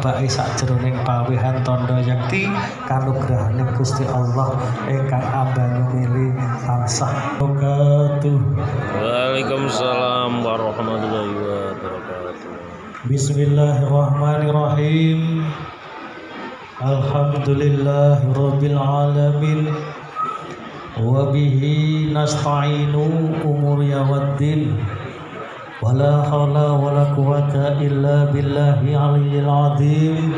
babake sakjroning pawehan tandha yakti kanugrahaning Gusti Allah ingkang ambane milih tansah wabarakatuh. Waalaikumsalam warahmatullahi wabarakatuh. Bismillahirrahmanirrahim. Alhamdulillahirabbil alamin. Wa bihi nasta'inu umur yawaddin. Wala haula wala quwata illa billahi aliyyil azim.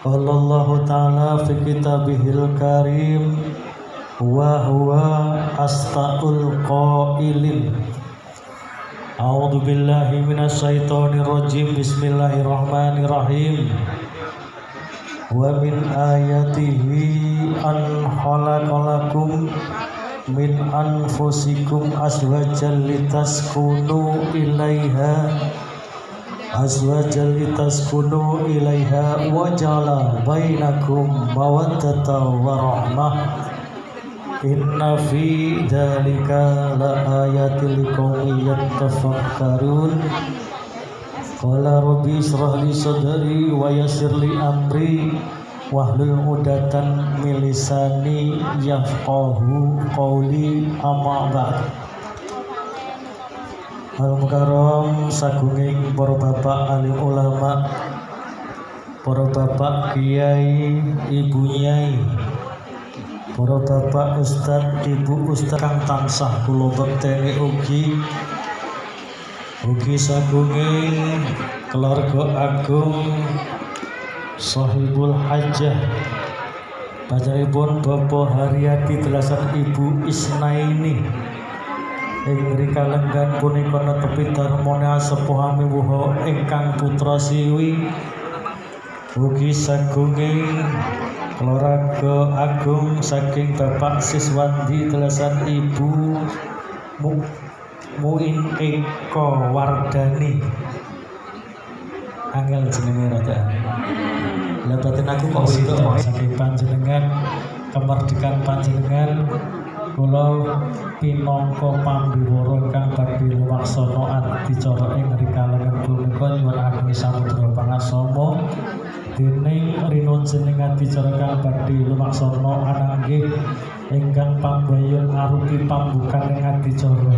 Qala Allah ta'ala fi kitabihil karim wa huwa astaqul qailin. A'udzu billahi minasyaitonir rajim. Bismillahirrahmanirrahim. Wa min ayatihi an khalaqalakum min anfusikum azwajan litaskunu ilaiha wa ja'ala bainakum mawaddatan wa rahmah. Inna fi dzalika laayatil liqaumin yattafakkarun. Qala rabbi ishrah li sadri wa yassir li amri wahlul 'uqdatam min lisani yafqahu qawli amma ba'd. Al-mukarram sagunging para bapak alim ulama, para bapak kiai, ibu nyai, para bapak ustad, ibu ustad kang tansah kula bekteni ugi sagunging keluarga agung Sahibul Hajah panjenenganipun Bapak Haryati Telasan Ibu Isnaini ing mrika lenggan punika netepi darmane sepuh amiwuh ingkang putra siwi. Ugi sagunging keluarga agung saking Bapak Siswandi Telasan Ibu Muin Eko Wardani. Angel jenenge rada. Lah batin aku kok situ saking panjenengan kemerdekaan panjenengan kula pinangka pambiwara ingkang badhe lumaksana adicara ing rikalangan punika nyuwun ageng samudra pangasama dening rina jeneng adicara kang badhe lumaksana ananggih ingkang pambayun arupi pambukaan ing adicara.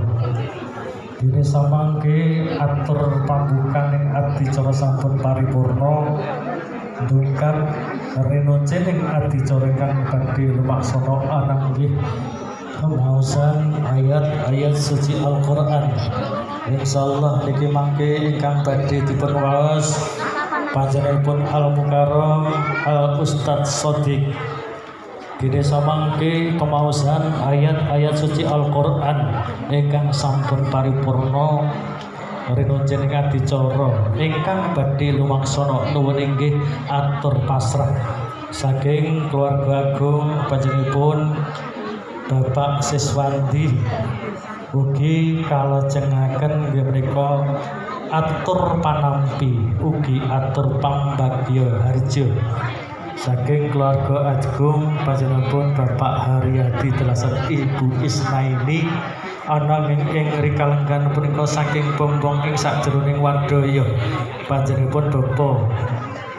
Dene samangke atur pambukaan ing adicara sampun paripurna ndungkap rena ing adicara kang badhe lumaksana ananggih pemaosan ayat-ayat suci Al-Qur'an. Insyaallah niki mangke ingkang badhe dipun waos panjenenganipun Al-Mukarram Al-Ustadz Shodiq. Dene samangke pemaosan ayat-ayat suci Al-Qur'an ingkang sampun paripurna rena ing adicara ingkang badhe lumaksana nuwun inggih atur pasrah saking keluarga agung panjenenganipun Bapak Siswandi ugi kalajengaken nggih menika atur panampi ugi atur pambagya harja saking keluarga agung panjenenganipun Bapak Haryati Telasan Ibu Isnaini ana ing rikalenggan punika saking bombong ing sakjroning wadaya panjenenganipun Bapak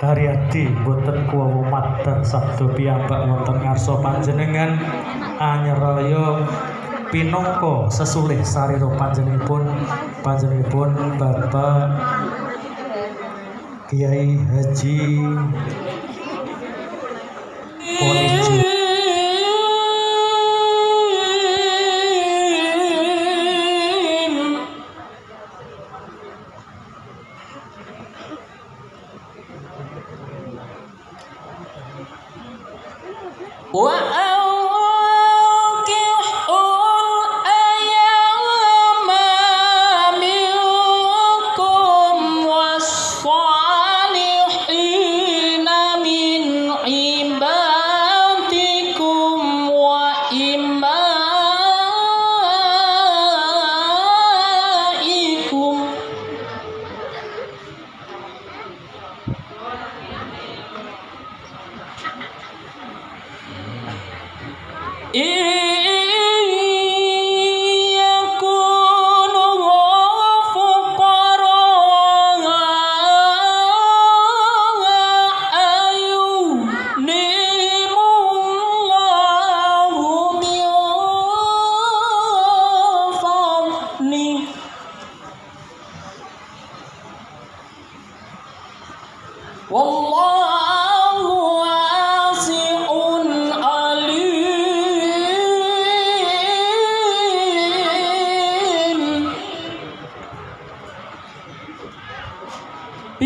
Haryati boten kuwawa madan sabda piyambak wonten ngarsa panjenengan anyaraya pinangka sesulih sarira panjenenganipun Bapak Kiai Haji Polisi.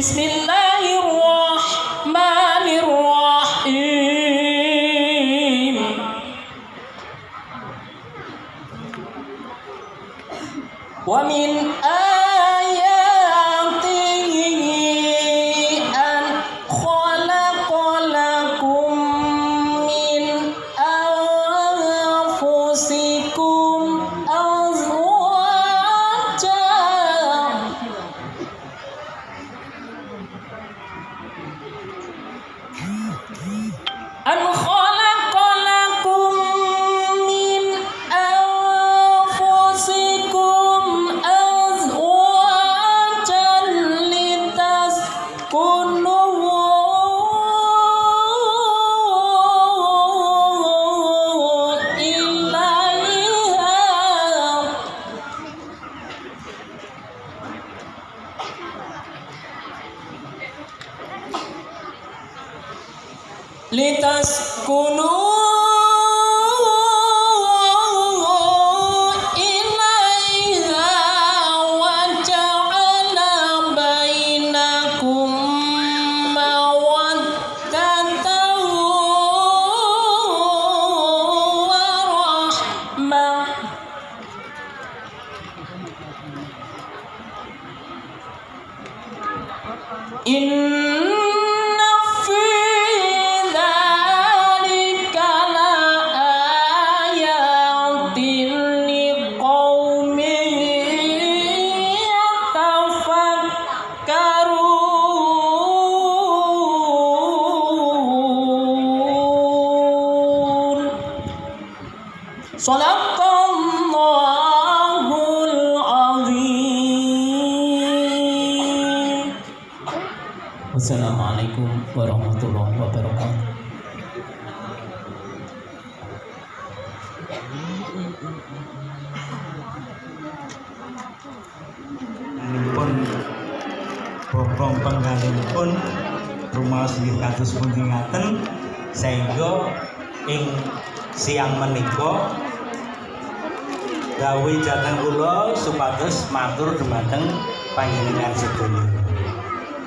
Bismillahirrahmanirrahim. Wa min ayatihi an khalaqalakum min anfusikum azwajan an khalaqalakum min anfusikum azwajan litaskunu ilaiha litaskunu ilaiha wa ja'ala bainakum mawaddatan wa rahmah. Inna fi dzalika laayatin liqaumin yatafakkarun. Shadaqallahul azim. Wassalamualaikum warahmatullahi wabarakatuh. pun bobong penggalipun rumah singgih kados pundi ngaten sehingga ing siang menika gawe jateng kula supados matur dumateng panjenengan sedaya.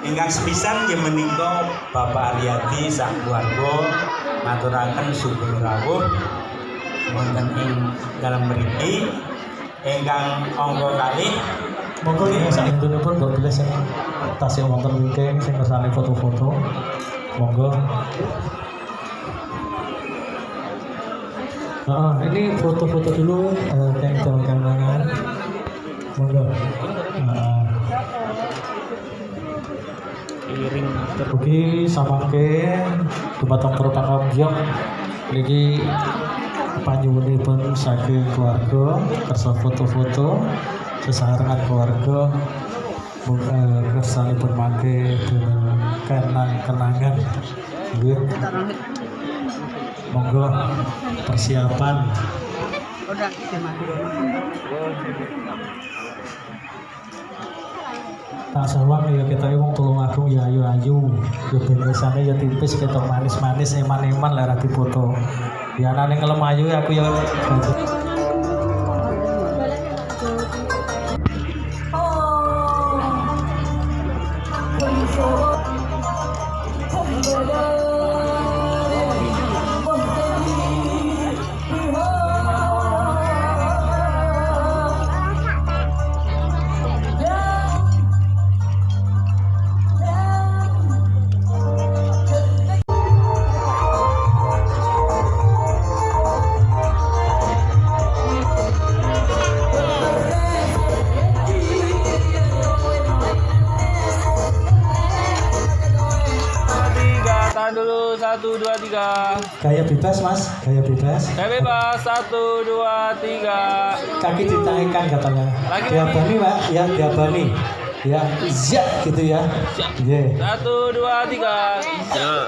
Ingkang sepisan nggih menika Bapak Aryadi sak keluarga maturaken sugeng rawuh wonten ing dalem mriki. Ingkang angka kalih monggo ing sakdunipun mbok bilih sing tasih wonten wingking sing kersane foto-foto. Monggo. Ini foto-foto dulu kayak jangan-jangan. Monggo. Iring Ugi samangke dumateng Pertama Byong niki panjenenganipun saking keluarga kersa foto-foto sesarengan keluarga kersanipun mangke kenang-kenangan nggih. Monggo persiapan tak sawang ya kita wong Tulungagung ya ayu-ayu ya biasane ya tipis ketok manis-manis eman-eman lah ra dipoto ya nane ngelem ayu aku ya dulu 1 2 3. Gaya bebas mas, gaya bebas. Gaya bebas 1 2 3. Kaki ditaikkan katanya. Diabani pak, ya diabani. Ya, zak gitu ya. Iya. 1 2 3. Ya.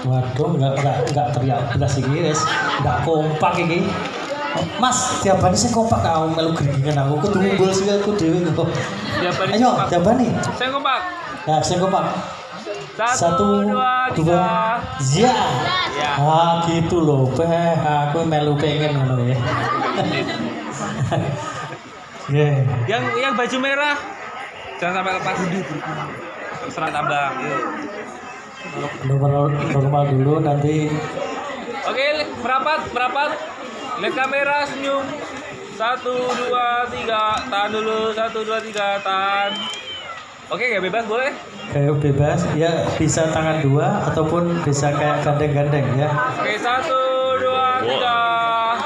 Waduh, enggak teriak belas iki wis. Enggak kompak iki. Mas, diabani sing kompak kau melu geringan aku kudu ngumpul sih aku dhewe kok. Diabani. Ayo, diabani. Sing kompak. Ya, sing kompak. 1 2 3. Ya. Ya. Ah, gitu loh. Aku melu pengen ngono ya. Yang baju merah jangan sampai lepas. Serah tambang. Normal dulu nanti. Oke, merapat. Lihat kamera, senyum. 1, 2, 3. Tahan dulu. 1, 2, 3. Tahan. Oke, kayak bebas boleh? Kayak bebas, ya bisa tangan dua ataupun bisa kayak gandeng-gandeng ya. Oke, 1, 2, 3.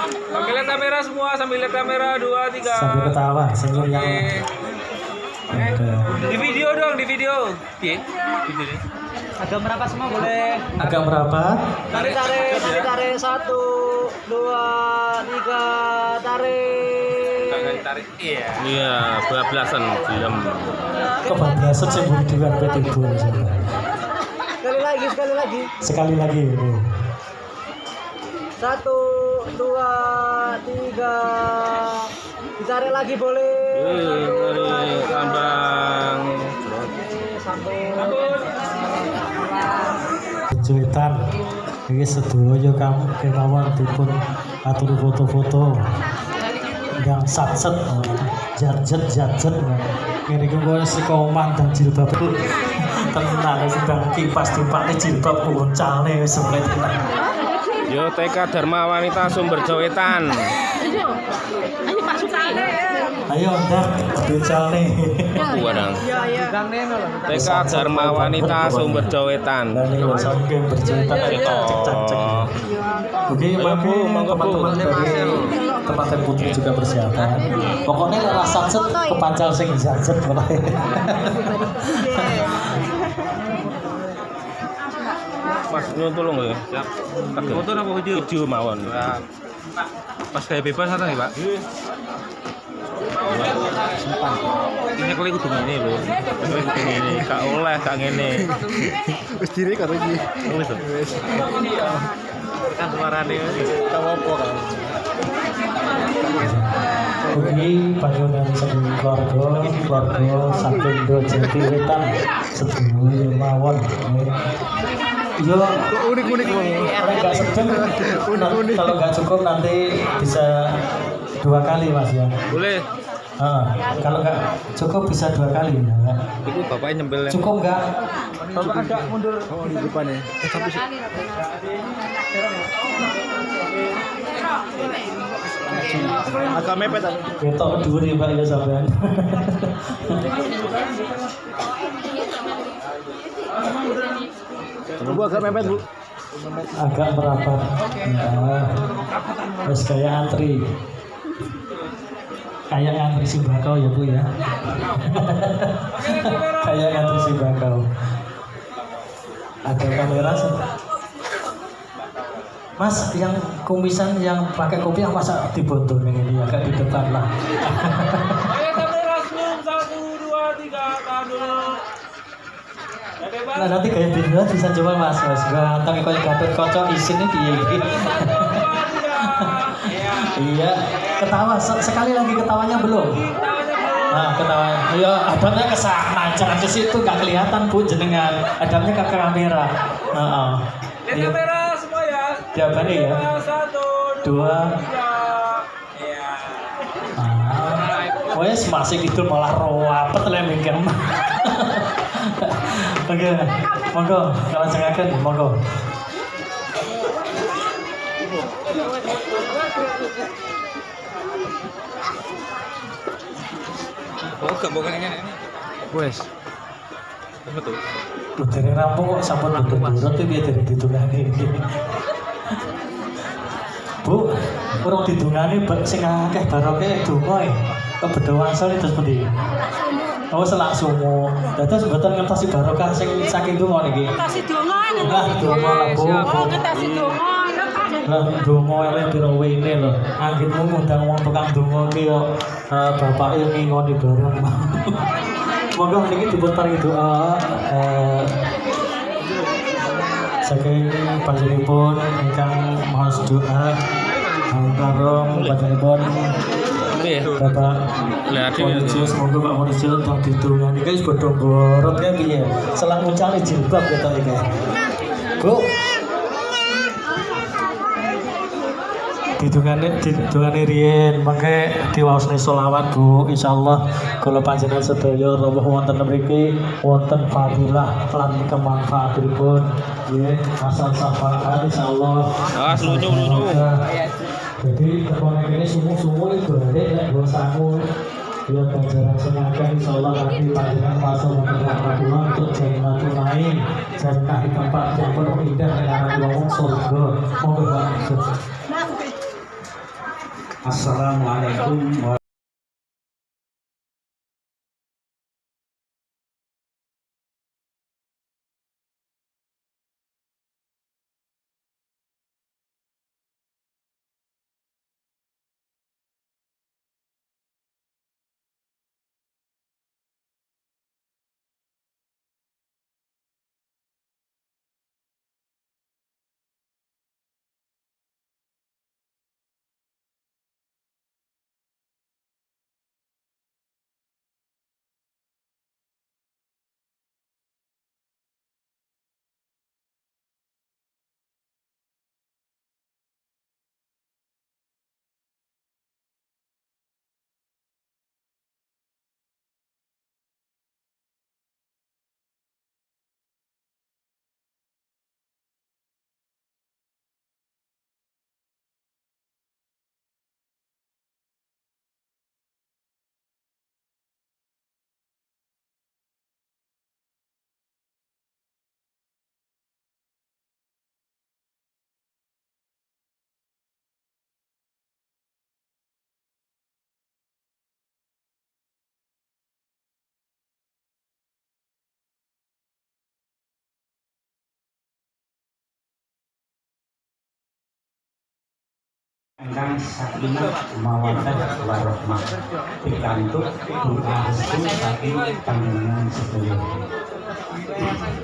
Oke, lihat kamera semua. Sambil lihat kamera. 2, 3. Sambil ketawa, senyum yang Oke. Di video dong, di video. Oke. Video. Agak merapat semua boleh. agak merapat. Tarik. 1, 2, 3, tarik. Kagak ditarik. Iya. Iya, bablasan film. Kebablasan sih bukan petibu. Sekali lagi. Sekali lagi. Bu. 1, 2, 3. Ditarik lagi boleh. Tarik tambang. Cuitan ini sedoyo kamu kemauan dipun atur foto-foto yang satset jadjet ini gue si koman dan jilbab itu tenang sedang kipas dipake jilbab uncalnya sebelah tenang. Yo TK Dharma Wanita Sumber Jawetan. Ayo ntar uncal nih. Wadang. Iya. TK Dharma Wanita Sumber Jawetan. Dan ini sampai bercerita Oh. Oke, monggo, Bu. teman-teman dari tempat putri juga persiapan. Pokoknya kalau satset kepancal sing jadjet mulai. Mas nyuwun tolong ya. Siap. Foto apa video? Video mawon. Pas kayak bebas atau nih, Pak? Ini kalau ikut ini loh. Ini gak oleh gak ngene. Wis diri kata iki. Wis. Kan suarane. Tak apa kan. Ugi panggonan saking keluarga saking do jati wetan sedulur mawon. Yo Unik-unik bang. kalau nggak sedang kalau nggak cukup nanti bisa 2 kali mas ya. Boleh. Kalau nggak cukup bisa 2 kali ya. Itu bapaknya nyembel. Cukup nggak? Bapak agak mundur. Oh di depan ya. Tapi agak mepet aku. Ketok duri pak ya sampean. Bu agak mepet bu. Agak merapat. Nah, terus kayak antri. Kayak antri sembako ya bu ya. Kayak antri sembako. Ada kamera sih. Mas, yang kumisan yang pakai kopi yang masa dibonton ini agak di depan lah. Ayo kamera zoom 1, 2, 3. Tahan dulu. Ya bebas. Nah nanti kayak video bisa coba mas ganteng kayak Gatot Kaca isin ini piye iki. Iya, ketawa sekali lagi ketawanya belum. Nah, ketawa. Iya, adamnya ke sana, jangan ke situ nggak kelihatan bu jenengan. Adamnya ke kamera. Heeh. Lihat kamera semua ya. Jawabannya ya. 1, 2. 3. Iya. Wes masih gitu malah rawapet lah mikir. Oke, monggo kalau sengaja monggo. Oh, bukan ini. Wes. Betul. Lu dari rampung kok sampun betul-betul itu dia dari ditungani. Bu, urung ditungani sing akeh barokah donga kebedo wasal itu seperti oh selak sumo dados mboten ngertosi barokah sing saking donga niki Kasih donga lah donga lah bu kasih donga lah donga elek piro wene lho anggitmu ngundang wong tukang donga ki yo bapake ngingoni bareng monggo niki diputar doa saking panjenenganipun ingkang mohon doa Angkarong panjenenganipun Bapak Morijo, semoga Pak Morijo tong ditungani guys bodho borot ya piye selang uncale jilbab ketok iki Bu didungane riyen mangke diwaosne selawat Bu insyaallah kula panjenengan sedaya rawuh wonten mriki wonten fadilah lan kemanfaatipun nggih asal syafaat insyaallah Lunyu. jadi tekan kene sumur-sumur itu nek go sangu ya panjenengan senajan insyaallah nanti panjenengan pasal rahmatullah untuk jannatul naim jannah di tempat yang penuh indah dengan wong surga monggo Pak. Assalamualaikum warahmatullahi Engkang sakinah mawaddah warahmah pikantuk doa restu saking panjenengan sedaya.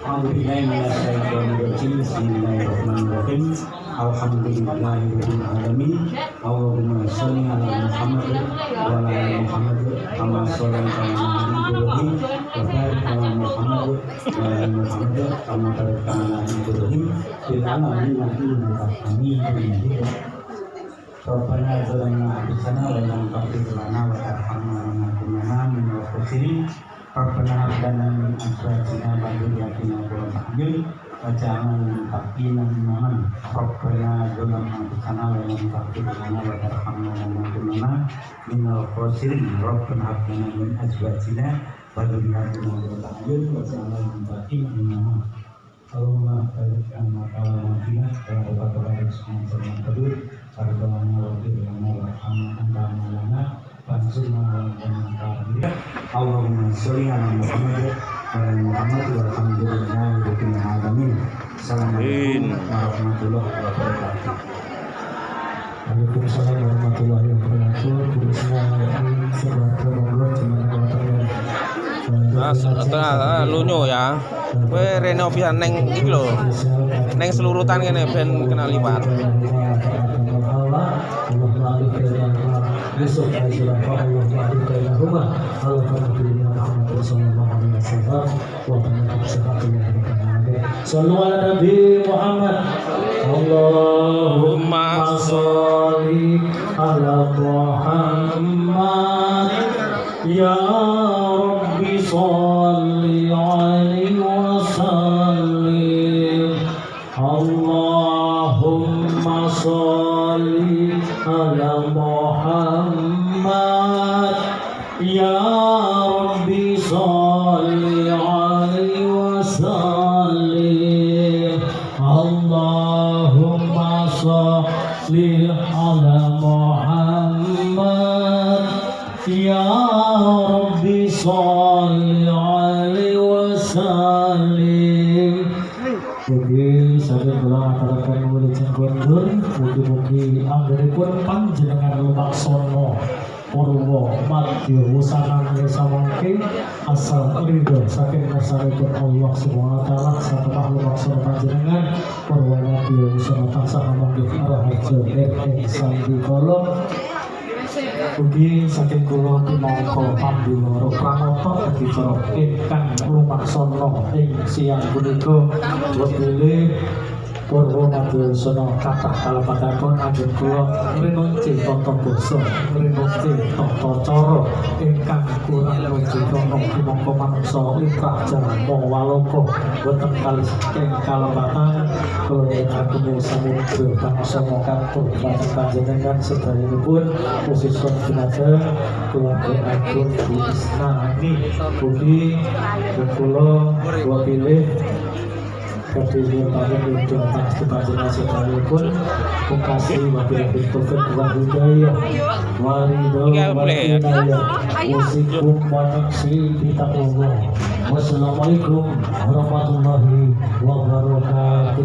A'udzubillahi minasyaitonir rajim. Bismillahirrahmanirrahim. Alhamdulillahirabbil alamin. Allahumma shalli ala Muhammad wa ala ali Muhammad kama shallaita ala Ibrahim wa barik ala Muhammad wa ala ali Muhammad kama barakta ala Ibrahim fil alamin innaka Hamidum Majid. Rabbana zalamna anfusana wa lam taghfir lana wa tarhamna lanakunanna minal khasirin. Rabbana hab lana min azwajina wa dhurriyyatina qurrata a'yun waj'alna lil muttaqina imaman. Rabbana zalamna anfusana wa lam taghfir lana wa tarhamna lanakunanna minal khasirin. Rabbana hab lana min azwajina wa dhurriyyatina qurrata a'yun waj'alna lil muttaqina imaman. Allahumma barik lana wa barik lana wa Sarjana wajib lana wa hamdana lana fansurna wa lana. Allahumma sholli ala Muhammad wa ala Muhammad walhamdulillahi rabbil alamin. Assalamualaikum warahmatullahi wabarakatuh. Waalaikumsalam warahmatullahi wabarakatuh. Guru semua ini sebagai monggo jenengan Lunyu ya. Kowe renovian neng iki lho. Neng selurutan kene ben kena liwat. Besok Allah ma'ruf bainahuma alhamdulillah Muhammad sallallahu alaihi wasallam wa sallu ala nabi Muhammad Allahumma sholli ala Muhammad ya rabbi sholli alaihi wasallim Allahumma sholli ala Muhammad ya rabbi sholli alaihi wasallim Allahumma sholli ala Muhammad ya rabbi sholli alaihi wasallim. Mugi saged kula aturaken wilujeng kondur mugi-mugi anggenipun panjenengan lumaksana Purwa madya usaha samangke asal ridho saking ngarsanipun Allah Subhanahu wa taala sarta lumaksana panjenengan Purwa madya usaha tansah manggih rahaja ing sandi kala. Ugi saking kula pinangka pambinara pramata bicara ingkang lumaksana ing siang punika wedhile Purwo Madusana kathah kalebetipun anggen kula ngrinunci tata basa, ngrinunci tata cara ingkang kurang nunjukna minangka manungsa inkrah jalma waloka boten kalih ing kalebatan kula nyuwun samudra bangsa katur dhateng panjenengan sedayanipun posisipun kinateng kula agung Isnani Budi kula pilih Kediri panjenengan datang sepanjang sejarahipun kekasih wabillahi taufiq wal hidayah warido wal hidayah usikum manaksi bitaqwa. Wassalamualaikum warahmatullahi wabarakatuh.